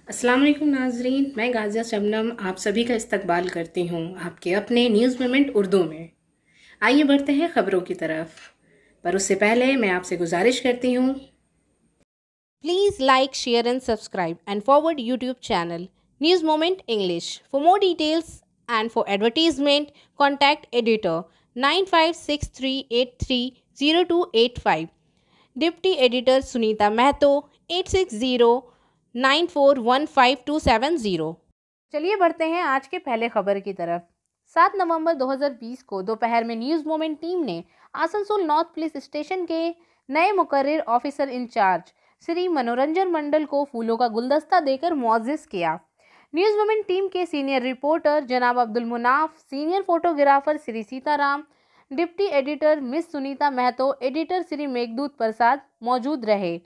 अस्सलाम वालेकुम नाजरीन, मैं गाजिया शबनम आप सभी का इस्तकबाल करती हूँ आपके अपने न्यूज़ मोमेंट उर्दू में। आइए बढ़ते हैं ख़बरों की तरफ, पर उससे पहले मैं आपसे गुजारिश करती हूँ, please like, share and subscribe and forward YouTube channel news moment English. For more details and for advertisement contact editor 9563830285, deputy editor Sunita Mahato 8609415270। चलिए बढ़ते हैं आज के पहले खबर की तरफ। 7 नवंबर 2020 को दोपहर में न्यूज़ मोमेंट टीम ने आसनसोल नॉर्थ पुलिस स्टेशन के नए मुकर्रर ऑफिसर इंचार्ज श्री मनोरंजन मंडल को फूलों का गुलदस्ता देकर मुअज़्ज़िज़ किया। न्यूज़ मोमेंट टीम के सीनियर रिपोर्टर जनाब Abdul Munaf, senior photographer Shri Sitaram, deputy editor miss Sunita Mahato, editor Shri Meghdoot Prasad मौजूद रहे।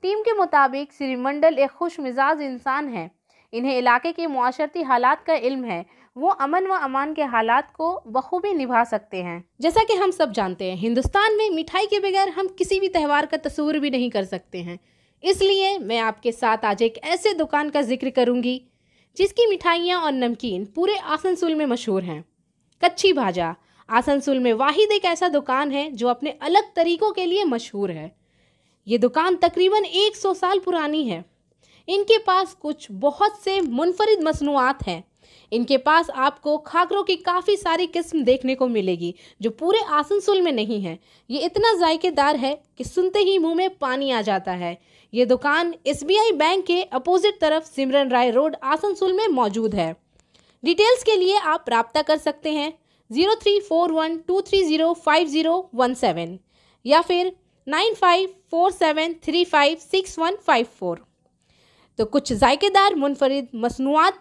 टीम के मुताबिक श्री मंडल एक खुश मिजाज इंसान हैं। इन्हें इलाके के मुआशरती हालात का इल्म है। वो अमन व अमान के हालात को बखूबी निभा सकते हैं। जैसा कि हम सब जानते हैं, हिंदुस्तान में मिठाई के बगैर हम किसी भी त्यौहार का तस्वुर भी नहीं कर सकते हैं। इसलिए मैं आपके साथ आज एक ऐसे दुकान का जिक्र करूंगी जिसकी मिठाइयाँ और नमकीन पूरे आसनसोल में मशहूर हैं। कच्ची भाजा आसनसोल में वाहिद एक ऐसा दुकान है जो अपने अलग तरीकों के लिए मशहूर है। ये दुकान तकरीबन 100 साल पुरानी है। इनके पास कुछ बहुत से मुनफरिद मसनूआत हैं। इनके पास आपको खाकरों की काफ़ी सारी किस्म देखने को मिलेगी जो पूरे आसनसोल में नहीं है। ये इतना जायकेदार है कि सुनते ही मुंह में पानी आ जाता है। ये दुकान SBI बैंक के अपोजिट तरफ सिमरन राय रोड आसनसोल में मौजूद है। डिटेल्स के लिए आप रब्ता कर सकते हैं 0341230517 या फिर 9547356154। तो कुछ जायकेदार मुनफरिद मसनूआत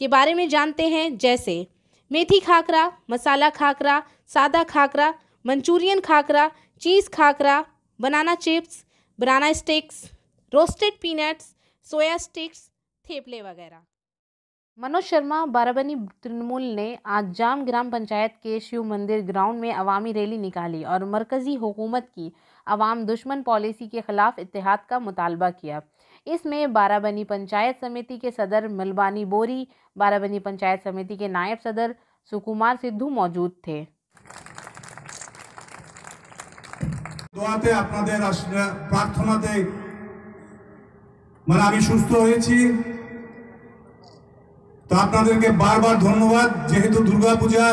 के बारे में जानते हैं, जैसे मेथी खाकरा, मसाला खाकरा, सादा खाकरा, मंचूरियन खाकरा, चीज़ खाकरा, बनाना चिप्स, बनाना स्टिक्स, रोस्टेड पीनट्स, सोया स्टिक्स, थेपले वगैरह। मनोज शर्मा बाराबनी तृणमूल ने आज जाम ग्राम पंचायत के शिव मंदिर ग्राउंड में अवामी रैली निकाली और मरकज़ी हुकूमत की अवाम दुश्मन पॉलिसी के खिलाफ इत्तेहाद का मुतालबा किया। इसमें बाराबनी पंचायत समिति के सदर मलबानी बोरी, बाराबनी पंचायत समिति के नायब सदर सुकुमार सिद्धू मौजूद थे। দোয়াতে আপনাদের প্রার্থনাতে মানে আমি সুস্থ হয়েছি, তো আপনাদেরকে বারবার ধন্যবাদ। যেহেতু দুর্গাপূজা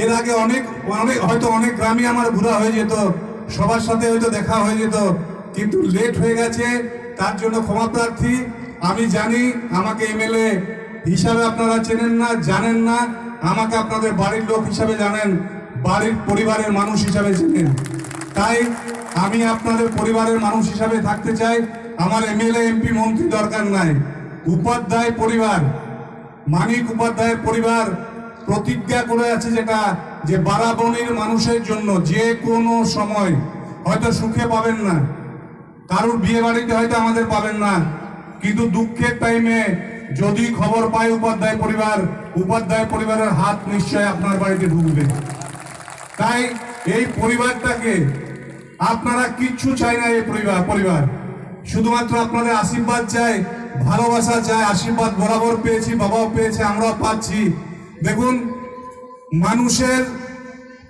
এর আগে অনেক হয়তো অনেক গ্রামে আমার ঘোরা হয়ে যেত, সবার সাথে হয়তো দেখা হয়ে যেত, কিন্তু লেট হয়ে গেছে, তার জন্য ক্ষমা প্রার্থী। আমি জানি আমাকে MLA হিসাবে আপনারা চেনেন না, জানেন না, আমাকে আপনাদের বাড়ির লোক হিসাবে জানেন, বাড়ির পরিবারের মানুষ হিসাবে চেনেন। তাই আমি আপনাদের পরিবারের মানুষ হিসাবে থাকতে চাই। আমার MLA MP মন্ত্রী দরকার নাই। উপাধ্যায় পরিবার, মানিক উপাধ্যায়ের পরিবার প্রতিজ্ঞা করে আছে যেটা, যে বারাবণীর মানুষের জন্য যে কোনো সময় হয়তো সুখে পাবেন না, কারোর বিয়ে বাড়িতে হয়তো আমাদের পাবেন না, কিন্তু দুঃখের টাইমে যদি খবর পায় উপাধ্যায় পরিবারের হাত নিশ্চয় আপনার বাড়িতে ঢুকবে। তাই এই পরিবারটাকে আপনারা কিচ্ছু চাই না, এই পরিবার শুধুমাত্র আপনাদের আশীর্বাদ চাই, ভালোবাসা চাই। আশীর্বাদ বরাবর পেয়েছি, বাবাও পেয়েছে, আমরাও পাচ্ছি। দেখুন, মানুষের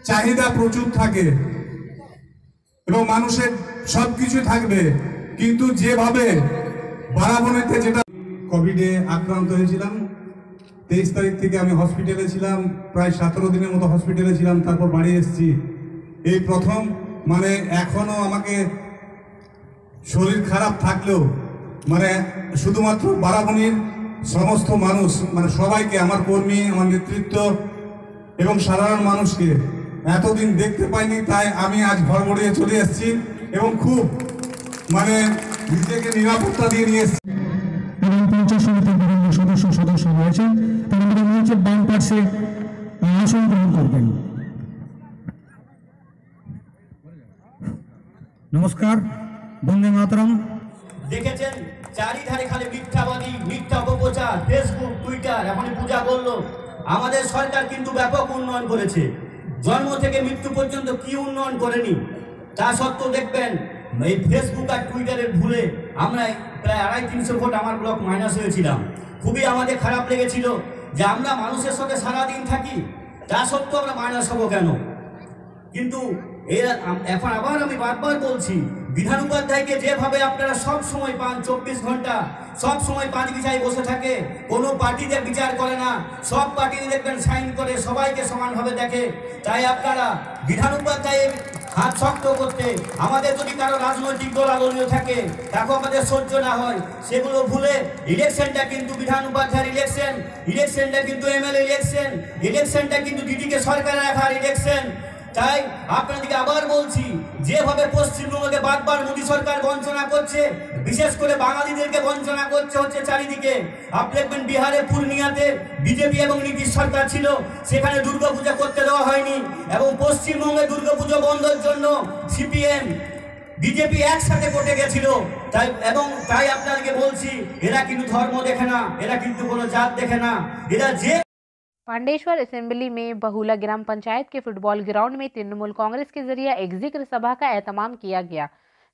চাহিদা প্রচুর থাকে এবং মানুষের সবকিছু থাকবে, কিন্তু যেভাবে বারাবণীতে যেটা কোভিডে আক্রান্ত হয়েছিলাম, 23 তারিখ থেকে আমি হসপিটালে ছিলাম, প্রায় 17 দিনের মতো হসপিটালে ছিলাম, তারপর বাড়ি এসেছি। এই প্রথম মানে এখনো আমাকে শরীর খারাপ থাকলেও মানে শুধুমাত্র বারাবণীর সমস্ত মানুষ মানে সবাইকে, আমার কর্মী, আমার নেতৃত্ব এবং সাধারণ মানুষকে এতদিন দেখতে পাইনি। তাই আমি আজ ঘরগড়িয়ে চলে এসেছি এবং খুব মানে নিজেকে নিরাপত্তা দিয়ে নিয়ে এসেছি। এবং পঞ্চায়েত সমিতির বিভিন্ন সদস্য রয়েছেন, তারা মঞ্চের বাম পাশে আসন গ্রহণ করবেন। নমস্কার, বন্দে মাতরম। দেখেছেন চারিধারে খালি মিথ্যাবাদী, মিথ্যা অপপ্রচার, ফেসবুক, টুইটার, এখনই পূজা করলো। আমাদের সরকার কিন্তু ব্যাপক উন্নয়ন করেছে। জন্ম থেকে মৃত্যু পর্যন্ত কি উন্নয়ন করেনি? তা সত্ত্বেও দেখবেন এই ফেসবুক আর টুইটারের ভুলে আমরা প্রায় 250-300 ভোট আমার ব্লক মাইনাস হয়েছিলাম। খুবই আমাদের খারাপ লেগেছিল যে আমরা মানুষের সাথে সারাদিন থাকি, তা সত্ত্বেও আমরা মাইনাস হবো কেন। কিন্তু এখন আবার আমি বারবার বলছি, বিধান উপাধ্যায়কে যেভাবে আপনারা সব সময় পান, 24 ঘন্টা সব সময় 5 বিচারে বসে থাকে, কোনো পার্টিতে বিচার করে না, সব পার্টি দেখবেন সাইন করে, সবাইকে সমানভাবে দেখে। তাই আপনারা বিধান উপাধ্যায়ের হাত শক্ত করতে, আমাদের যদি কারো রাজনৈতিক দলাদলীয় থাকে তাকে আমাদের সহ্য না হয়, সেগুলো ভুলে ইলেকশনটা কিন্তু বিধান উপাধ্যায়ের ইলেকশনটা কিন্তু এমএলএ ইলেকশনটা কিন্তু দিদিকে সরকারে রাখার ইলেকশন। তাই আপনাদেরকে আবার বলছি, যেভাবে পশ্চিমবঙ্গকে বারবার মোদী সরকার বঞ্চনা করছে, বিশেষ করে বাঙালিদেরকে বঞ্চনা করছে হচ্ছে চারিদিকে। আপনি দেখবেন বিহারে পূর্ণিয়াতে বিজেপি এবং নীতিশ সরকার ছিল, সেখানে দুর্গাপূজা করতে দেওয়া হয়নি, এবং পশ্চিমবঙ্গে দুর্গাপূজা বন্ধের জন্য সিপিএম বিজেপি একসাথে কোর্টে গেছিল। তাই আপনাদেরকে বলছি, এরা কিন্তু ধর্ম দেখে না, এরা কিন্তু কোনো জাত দেখে না, এরা যে पांडेश्वर असेंबली में बहुला ग्राम पंचायत के फुटबॉल ग्राउंड में तृणमूल कांग्रेस के जरिए एक जिक्र सभा का एहतमाम किया गया।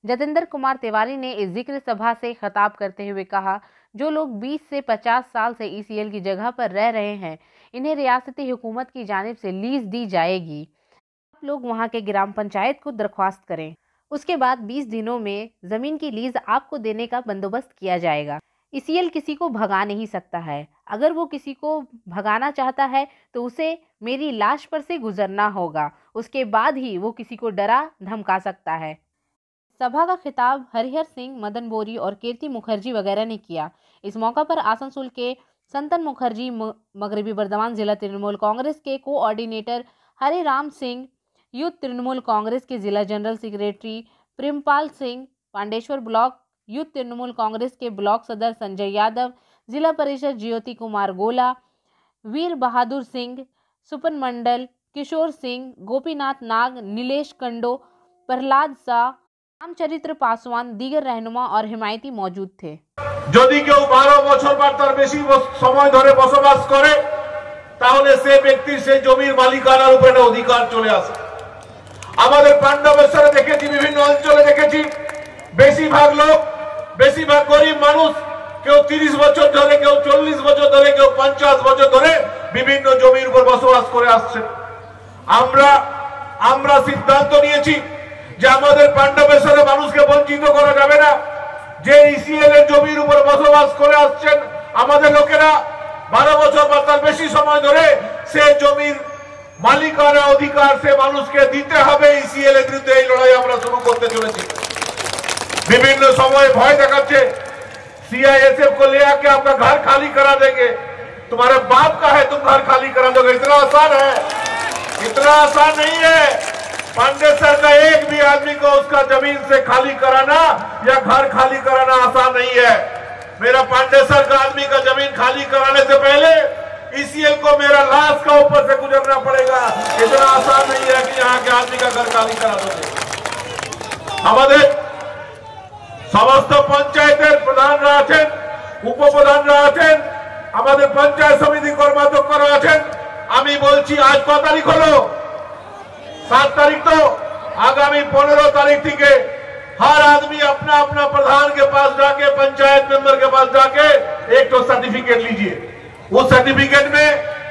जतेंद्र कुमार तिवारी ने इस जिक्र सभा से खिताब करते हुए कहा, जो लोग 20 से 50 साल से ईसीएल की जगह पर रह रहे हैं, इन्हें रियासती हुकूमत की जानिब से लीज दी जाएगी। आप लोग वहां के ग्राम पंचायत को दरख्वास्त करें, उसके बाद 20 दिनों में ज़मीन की लीज आपको देने का बंदोबस्त किया जाएगा। ईसीएल किसी को भगा नहीं सकता है, अगर वो किसी को भगाना चाहता है तो उसे मेरी लाश पर से गुजरना होगा, उसके बाद ही वो किसी को डरा धमका सकता है। सभा का खिताब हरिहर सिंह, मदन बोरी और कीर्ति मुखर्जी वगैरह ने किया। इस मौका पर आसनसोल के संतन मुखर्जी, मगरबी बर्दवान जिला तृणमूल कांग्रेस के कोऑर्डिनेटर हरिराम सिंह, यूथ तृणमूल कांग्रेस के जिला general secretary Prempal Singh, Pandeshwar block youth Trinamool Congress के ब्लॉक सदर संजय यादव, जिला परिषद ज्योति कुमार गोला, वीर बहादुर सिंह, सुपन मंडल, किशोर सिंह, गोपीनाथ नाग, नीलेश कंडो, प्रहलाद शाह, रामचरित्र पासवान, दीगर रहनुमा और हिमायती मौजूद थे। যদি কেউ 12 বছর বা তার বেশি সময় ধরে বসবাস করে, তাহলে সেই ব্যক্তির সেই জমির মালিকানার উপরে অধিকার চলে আসে। আমাদের পাণ্ডবেশ্বরে দেখেছি, বিভিন্ন অঞ্চলে দেখেছি, বেশিরভাগ গরিব মানুষ, কেউ 30 বছর ধরে, কেউ 40 বছর ধরে, কেউ 50 বছর ধরে বিভিন্ন জমির উপর বসবাস করে আসছেন। আমরা সিদ্ধান্ত নিয়েছি যে আমাদের পাণ্ডবেশ্বরে মানুষকে বঞ্চিত করা যাবে না। যে ইসিএল এর জমির উপর বসবাস করে আসছেন আমাদের লোকেরা, 12 বছর বা তার বেশি সময় ধরে সে জমির মালিকানা অধিকার সে মানুষকে দিতে হবে। ইসিএল এর বিরুদ্ধে এই লড়াই আমরা শুরু করতে চলেছি। বিভিন্ন সময় ভয় দেখাচ্ছে, सीआईएसएफ को ले आके आपका घर खाली करा देंगे, तुम्हारे बाप का है तुम घर खाली करा दोगे। इतना आसान है? इतना आसान नहीं है। पांडेसर का एक भी आदमी को उसका जमीन से खाली कराना या घर खाली कराना आसान नहीं है। मेरा पांडेसर का आदमी का जमीन खाली कराने से पहले ईसीएल को मेरा लाश का ऊपर से गुजरना पड़ेगा। इतना आसान नहीं है कि यहाँ के आदमी का घर खाली करा दोगे। हमारे समस्त पंचायतेर प्रधानरा आছেন, উপপ্রধানরা আছেন, আমাদের পঞ্চায়েত সমিতি কর্মাধ্যক্ষরা আছেন। আমি বলছি, আজ কত তারিখ হলো? 7 तारीख। तो आगामी 15 तारीख থেকে हर आदमी अपना अपना प्रधान के पास जाके, पंचायत मेंबर के पास जाके एक तो सर्टिफिकेट लीजिए। उस सर्टिफिकेट में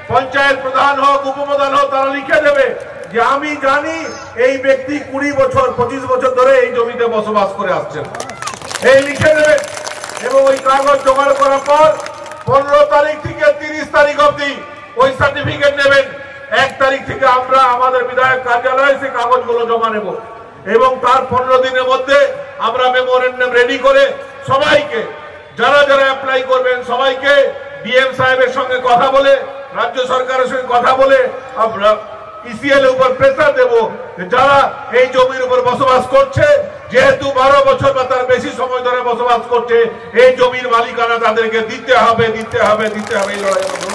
पंचायत प्रधान हो, उपप्रधान हो, तारा लिखे देवे যে আমি জানি এই ব্যক্তি 20 বছর 25 বছর ধরে এই জমিতে বসবাস করে আসছেন। এই লিখে দেবেন এবং ওই কাগজ জোগাড় করার পর 15 তারিখ থেকে 30 তারিখ অবধি ওই সার্টিফিকেট নেবেন। 1 তারিখ থেকে আমরা আমাদের বিধায়ক কার্যালয়ে সেই কাগজগুলো জমা নেব এবং তার 15 দিনের মধ্যে আমরা মেমোরেন্ডাম রেডি করে সবাইকে, যারা যারা অ্যাপ্লাই করবেন সবাইকে ডিএম সাহেবের সঙ্গে কথা বলে, রাজ্য সরকারের সঙ্গে কথা বলে আমরা ইসিএল এর উপর প্রেসার দেব যারা এই জমির উপর বসবাস করছে, যেহেতু 12 বছর বা তার বেশি সময় ধরে বসবাস করছে, এই জমির মালিকানা তাদেরকে দিতে হবে। এই লড়াই আমরা।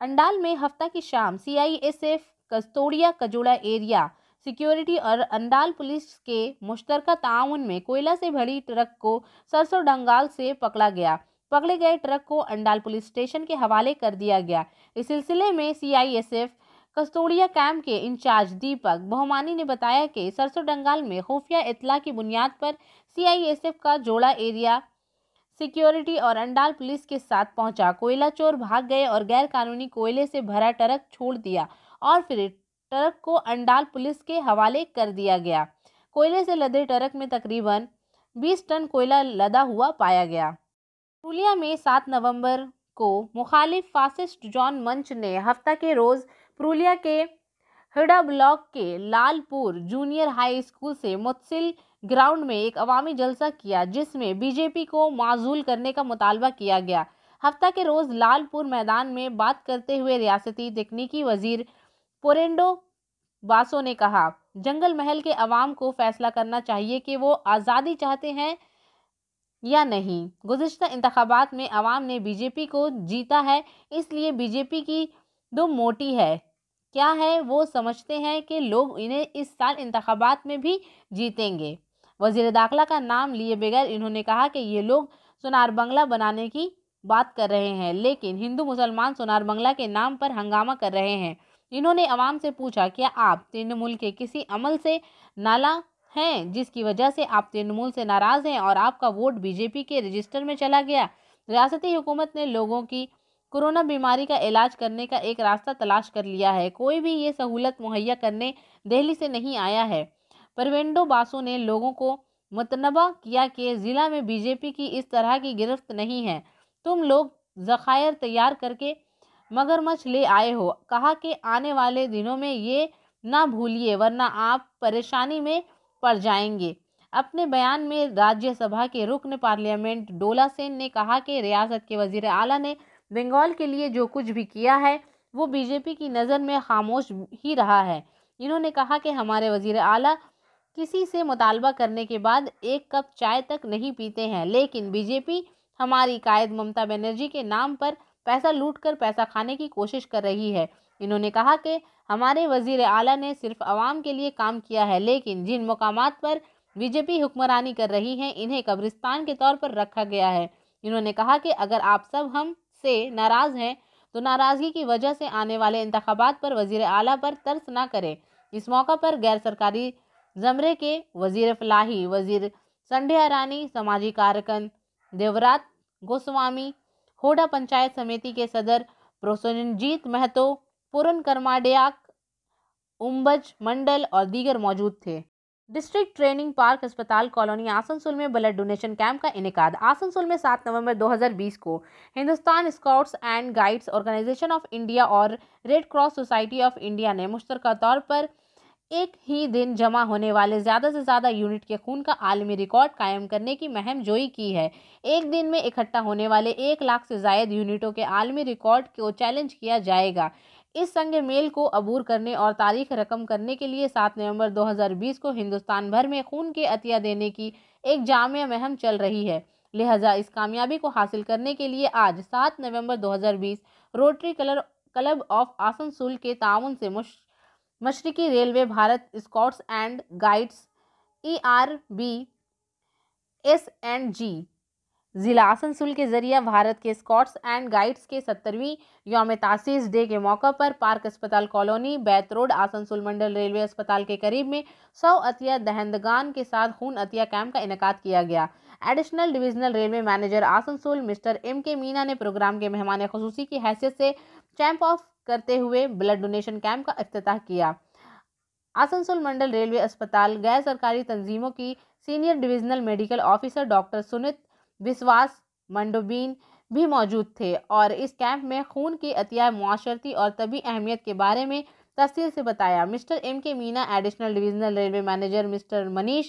अंडाल में हफ्ता की शाम सीआईएसएफ कस्तोड़िया कजोड़ा एरिया सिक्योरिटी और अंडाल पुलिस के मुश्तरका ताउन में कोयला से भरी ट्रक को सरसों डंगाल से पकड़ा गया। पकड़े गए ट्रक को अंडाल पुलिस स्टेशन के हवाले कर दिया गया। इस सिलसिले में सीआईएसएफ कस्तूरिया कैंप के इंचार्ज दीपक बहुमानी ने बताया कि सरसों डंगाल में खुफिया इत्तला की बुनियाद पर CISF का जोड़ा एरिया सिक्योरिटी और अंडाल पुलिस के साथ पहुंचा। कोयला चोर भाग गए और गैर कानूनी कोयले से भरा ट्रक छोड़ दिया और फिर ट्रक को अंडाल पुलिस के हवाले कर दिया गया। कोयले से लदे ट्रक में तकरीबन 20 टन कोयला लदा हुआ पाया गया। पुरुलिया में 7 नवंबर को मुखालिफ फासिस्ट जॉन मंच ने हफ्ता के रोज पुरुलिया के हिडा ब्लॉक के लालपुर जूनियर हाई स्कूल से मुतसिल ग्राउंड में एक अवामी जलसा किया, जिसमें बीजेपी को माजूल करने का मुतालबा किया गया। हफ्ता के रोज लालपुर मैदान में बात करते हुए रियासती तकनीकी वजीर पोरेंडो बासो ने कहा, जंगल महल के अवाम को फैसला करना चाहिए कि वो आज़ादी चाहते हैं या नहीं। गुज़िश्ता इंतखाबात में अवाम ने बीजेपी को जीता है, इसलिए बीजेपी की दुम मोटी है। क्या है वो समझते हैं कि लोग इन्हें इस साल इंतखाबात में भी जीतेंगे। वजीर दाखिला का नाम लिए बगैर इन्होंने कहा कि ये लोग सुनार बंगला बनाने की बात कर रहे हैं, लेकिन हिंदू मुसलमान सुनार बंगला के नाम पर हंगामा कर रहे हैं। इन्होंने अवाम से पूछा, क्या आप तृणमूल के किसी अमल से नाला हैं जिसकी वजह से आप तृणमूल से नाराज हैं और आपका वोट बीजेपी के रजिस्टर में चला गया। रियासती हुकूमत ने लोगों की कोरोना बीमारी का इलाज करने का एक रास्ता तलाश कर लिया है। कोई भी ये सहूलत मुहैया करने दिल्ली से नहीं आया है। परवेंडो बासु ने लोगों को मुतनबा किया कि ज़िला में बीजेपी की इस तरह की गिरफ्त नहीं है। तुम लोग ज़खायर तैयार करके मगरमच्छ ले आए हो। कहा कि आने वाले दिनों में ये ना भूलिए वरना आप परेशानी में पड़ जाएंगे। अपने बयान में राज्यसभा के रुकन पार्लियामेंट डोला सेन ने कहा कि रियासत के वजीर आला ने बंगाल के लिए जो कुछ भी किया है वो बीजेपी की नज़र में खामोश ही रहा है। इन्होंने कहा कि हमारे वजीर आला किसी से मुतालबा करने के बाद एक कप चाय तक नहीं पीते हैं, लेकिन बीजेपी हमारी कायद ममता बनर्जी के नाम पर पैसा लूटकर पैसा खाने की कोशिश कर रही है। इन्होंने कहा कि हमारे वजीर आला ने सिर्फ आवाम के लिए काम किया है, लेकिन जिन मकामात पर बीजेपी हुक्मरानी कर रही है इन्हें कब्रिस्तान के तौर पर रखा गया है। इन्होंने कहा कि अगर आप सब हम से नाराज़ हैं तो नाराज़गी की वजह से आने वाले इंतखाबात पर वजीर आला पर तरस ना करें। इस मौका पर गैर सरकारी ज़मरे के वजीर फलाही, वजीर संध्या रानी, समाजी कारकन देवरात गोस्वामी, होडा पंचायत समिति के सदर प्रोसनजीत महतो, पूरन कर्माडियाक, उम्बज मंडल और दीगर मौजूद थे। डिस्ट्रिक्ट ट्रेनिंग पार्क अस्पताल कॉलोनी आसनसोल में ब्लड डोनेशन कैंप का इनेकाद। आसनसोल में 7 नवंबर 2020 को Hindustan scouts and guides organisation of India और red cross society of India ने मुश्तरका तौर पर एक ही दिन जमा होने वाले ज़्यादा से ज़्यादा यूनिट के खून का आलमी रिकॉर्ड कायम करने की मुहिम जोई की है। एक दिन में इकट्ठा होने वाले 1 लाख से ज़ायद यूनिटों के आलमी रिकॉर्ड को चैलेंज किया जाएगा। इस संग मेल को अबूर करने और तारीख रकम करने के लिए 7 नवंबर 2020 को हिंदुस्तान भर में खून के अतिया देने की एक जामिया मुहिम चल रही है। लिहाजा इस कामयाबी को हासिल करने के लिए आज 7 नवंबर 2020 रोटरी क्लब ऑफ आसनसोल के ताउन से मशरिकी railway, Bharat scouts and guides, ERBS&G ज़िला आसनसोल के जरिए भारत के स्काउट्स एंड गाइड्स के 70वीं यौम तासीस डे के मौका पर पार्क अस्पताल कॉलोनी, बैत रोड, आसनसोल मंडल रेलवे अस्पताल के करीब में 100 अतिया दहंदगान के साथ खून अतिया कैंप का इनेकाद किया गया। Additional divisional railway manager Asansol mister M.K. Meena ने प्रोग्राम के मेहमान खुसूसी की हैसियत से चैंप ऑफ करते हुए ब्लड डोनेशन कैंप का इफ्तिताह किया। आसनसोल मंडल रेलवे अस्पताल गैर सरकारी तंजीमों की senior divisional medical officer doctor Sunit विश्वास मंडोबीन भी मौजूद थे और इस कैंप में खून की अतिया मुआशरती और तबी अहमियत के बारे में तफसील से बताया। Mister M.K. Meena, additional divisional railway manager mister Manish,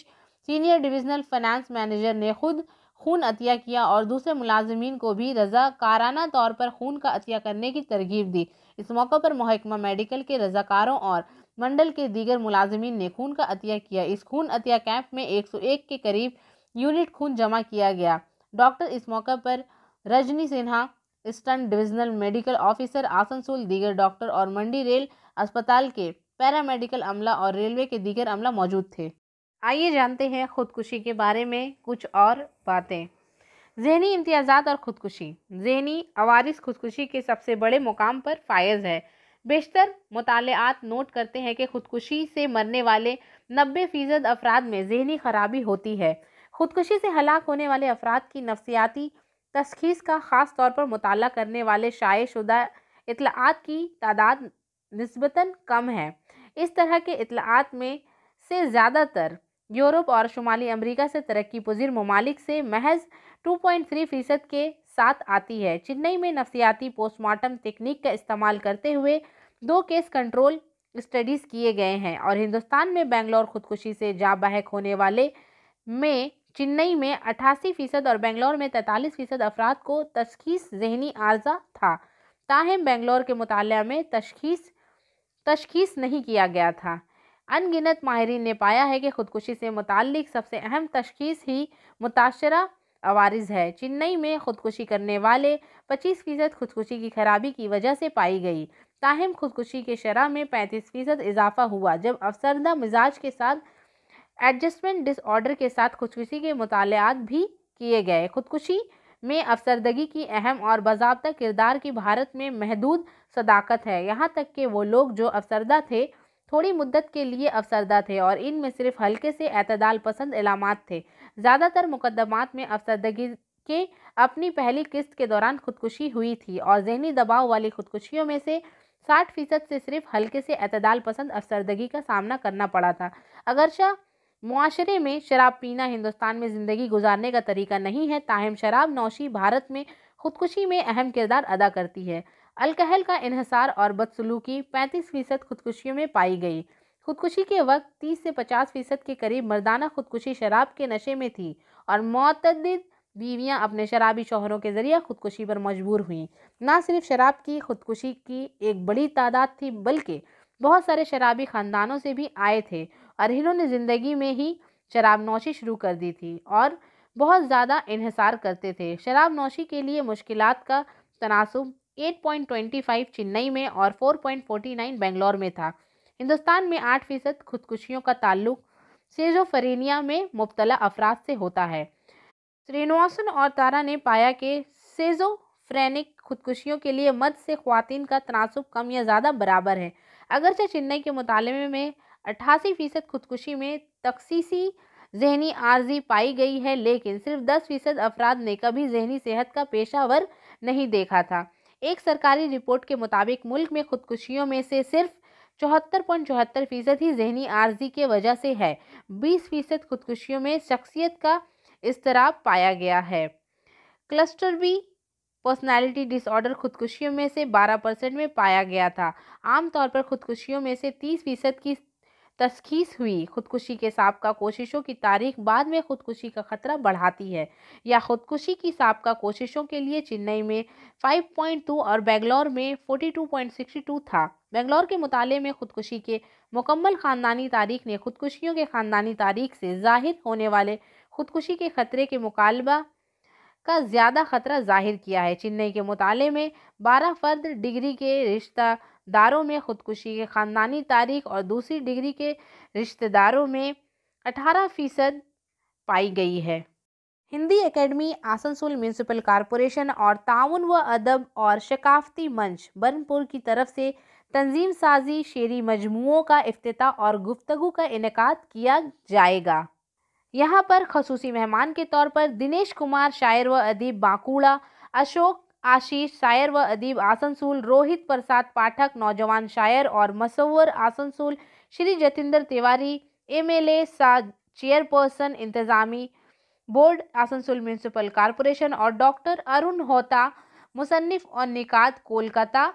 senior divisional finance manager ने खुद खून अतिया किया और दूसरे मुलाजिमीन को भी रज़ाकाराना तौर पर खून का अतिया करने की तरगीब दी। इस मौके पर महकमा मेडिकल के रज़ाकारों और मंडल के दीगर मुलाजिमीन ने खून का अतिया किया। इस खून अतिया कैंप में 101 के करीब यूनिट खून जमा किया गया। डॉक्टर इस मौके पर Rajni Sinha, eastern divisional medical officer Asansol, दीगर डॉक्टर और मंडी रेल अस्पताल के पैरामेडिकल अमला और रेलवे के दीगर अमला मौजूद थे। आइए जानते हैं खुदकुशी के बारे में कुछ और बातें। ज़हनी इम्तियाज़ात और खुदकुशी। ज़हनी अवारिस खुदकुशी के सबसे बड़े मुकाम पर फायज है। बेशतर मुतालिआत नोट करते हैं कि खुदकुशी से मरने वाले 90% अफराद में ज़हनी खराबी होती है। खुदकुशी से हलाक होने वाले अफराद की नफ्सियाती तशख़ीस का ख़ास तौर पर मुताला करने वाले शाये-शुदा इत्तलाआत की तादाद निस्बतन कम है। इस तरह के इत्तलाआत में से ज़्यादातर यूरोप और शुमाली अमेरिका से तरक्की पज़ीर ममालिक से महज 2.3% के साथ आती है। चेन्नई में नफ्सियाती पोस्टमार्टम तकनीक का इस्तेमाल करते हुए 2 केस कंट्रोल स्टडीज़ किए गए हैं और हिंदुस्तान में बेंगलोर खुदकुशी से जा बहक होने वाले में चेन्नई में 88% और बेंगलोर में 43% अफराद को तशख़ीस ज़हनी आर्जा था। ताहम बेंगलोर के मुताले में तशख़ीस नहीं किया गया था। अनगिनत माहिरीन ने पाया है कि खुदकुशी से मुताल्लिक सबसे अहम तशख़ीस ही मुताशरा अवारिज़ है। चेन्नई में खुदकुशी करने वाले 25% खुदकुशी की खराबी की वजह से पाई गई। ताहम खुदकुशी के शरह में 35% इजाफा हुआ जब अफसरदा मिजाज के साथ एडजस्टमेंट डिसऑर्डर के साथ खुदकुशी के मुतालिआत भी किए गए। खुदकुशी में अफसरदगी की अहम और बाज़ाब्ता किरदार की भारत में महदूद सदाकत है, यहाँ तक कि वो लोग जो अफसरदा थे थोड़ी मुद्दत के लिए अफसरदा थे और इनमें सिर्फ हल्के से एतदाल पसंद इलामात थे। ज़्यादातर मुकदमात में अफसरदगी के अपनी पहली किस्त के दौरान खुदकुशी हुई थी और ज़हनी दबाव वाली खुदकुशियों में से 60% से सिर्फ हल्के से एतदाल पसंद अफसरदगी का सामना करना पड़ा था। अगरचा मुआशरे में शराब पीना हिंदुस्तान में ज़िंदगी गुजारने का तरीका नहीं है, ताहम शराब नौशी भारत में खुदकुशी में अहम किरदार अदा करती है। अल्कोहल का इन्हिसार और बदसलूकी 35% खुदकुशियों में पाई गई। खुदकुशी के वक्त 30 से 50% के करीब मर्दाना खुदकुशी शराब के नशे में थी और मुतअद्दिद बीवियां अपने शराबी शौहरों के ज़रिए खुदकुशी पर मजबूर हुईं। न सिर्फ शराब की खुदकुशी की एक बड़ी तादाद थी बल्कि बहुत सारे शराबी ख़ानदानों से भी आए थे और इन्होंने ज़िंदगी में ही शराब नौशी शुरू कर दी थी और बहुत ज़्यादा इन्हिसार करते थे। शराब नौशी के लिए मुश्किलात का तनासुब 8.25 चेन्नई में और 4.49 बेंगलोर में था। हिंदुस्तान में 8% खुदकुशियों का ताल्लुक सिजोफ्रेनिया में मुब्तला अफराद से होता है। श्रीनिवासन और तारा ने पाया कि सिजोफ्रेनिक खुदकुशियों के लिए मर्द से ख्वातीन का तनासुब कम या ज़्यादा बराबर है। अगरचे चेन्नई के मुताले में 88% खुदकुशी में तखसीसी ज़हनी आर्जी पाई गई है, लेकिन सिर्फ 10% अफराद ने कभी ज़हनी सेहत का पेशावर नहीं देखा था। एक सरकारी रिपोर्ट के मुताबिक मुल्क में खुदकुशियों में से सिर्फ 74.74% ही ज़हनी आर्जी के वजह से है। 20% खुदकुशियों में शख्सियत का इस्तराब पाया गया है। क्लस्टर बी पर्सनालिटी डिसऑर्डर खुदकुशियों में से 12% में पाया गया था। आमतौर पर खुदकुशियों में से 30% की तशख़ीस हुई। खुदकुशी के साबका कोशिशों की तारीख बाद में खुदकुशी का खतरा बढ़ाती है या खुदकुशी की साबका कोशिशों के लिए चेन्नई में 5.2 और बेंगलोर में 42.62 था। बेंगलोर के मुताले में खुदकुशी के मुकम्मल ख़ानदानी तारीख ने खुदकुशियों के ख़ानदानी तारीख से ज़ाहिर होने वाले खुदकुशी के खतरे के मुकालबा का ज़्यादा खतरा जाहिर किया है। चेन्नई के मुताले में 12 फर्द डिग्री के रिश्तेदारों में खुदकुशी के ख़ानदानी तारीख और दूसरी डिग्री के रिश्तेदारों में 18% पाई गई है। Hindi academy, Asansol municipal corporation और ताउन व अदब और सकाफ़ती मंच बर्नपुर की तरफ से तंजीम साजी शेरी मजमुओं का इफ्तिताह और गुफ्तगू का इनेकाद किया जाएगा। यहाँ पर खसूसी मेहमान के तौर पर दिनेश कुमार शायर व अदीब बांकुड़ा, अशोक आशीष शायर व अदीब आसनसोल, रोहित प्रसाद पाठक नौजवान शायर और मसव्वर आसनसोल, श्री जतिंदर तिवारी MLA चेयरपर्सन इंतज़ामी बोर्ड आसनसोल म्यूनसिपल कॉरपोरेशन और डॉक्टर अरुण होता मुसन्निफ और निकात कोलकाता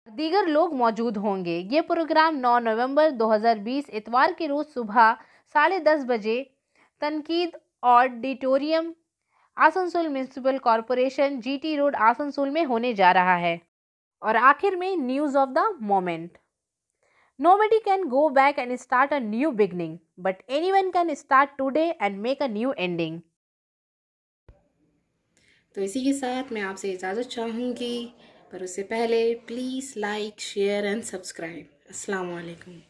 दीगर लोग मौजूद होंगे। ये प्रोग्राम 9 नवंबर 2020 इतवार के रोज़ सुबह 10:30 बजे तनकीद auditorium Asansol municipal corporation GT road Asansol में होने जा रहा है। और आखिर में news of the moment. Nobody can go back and start a new beginning, but anyone can start today and make a new ending. तो इसी के साथ मैं आपसे इजाज़त चाहूँगी, पर उससे पहले please like, share and subscribe. अस्सलाम वालेकुम।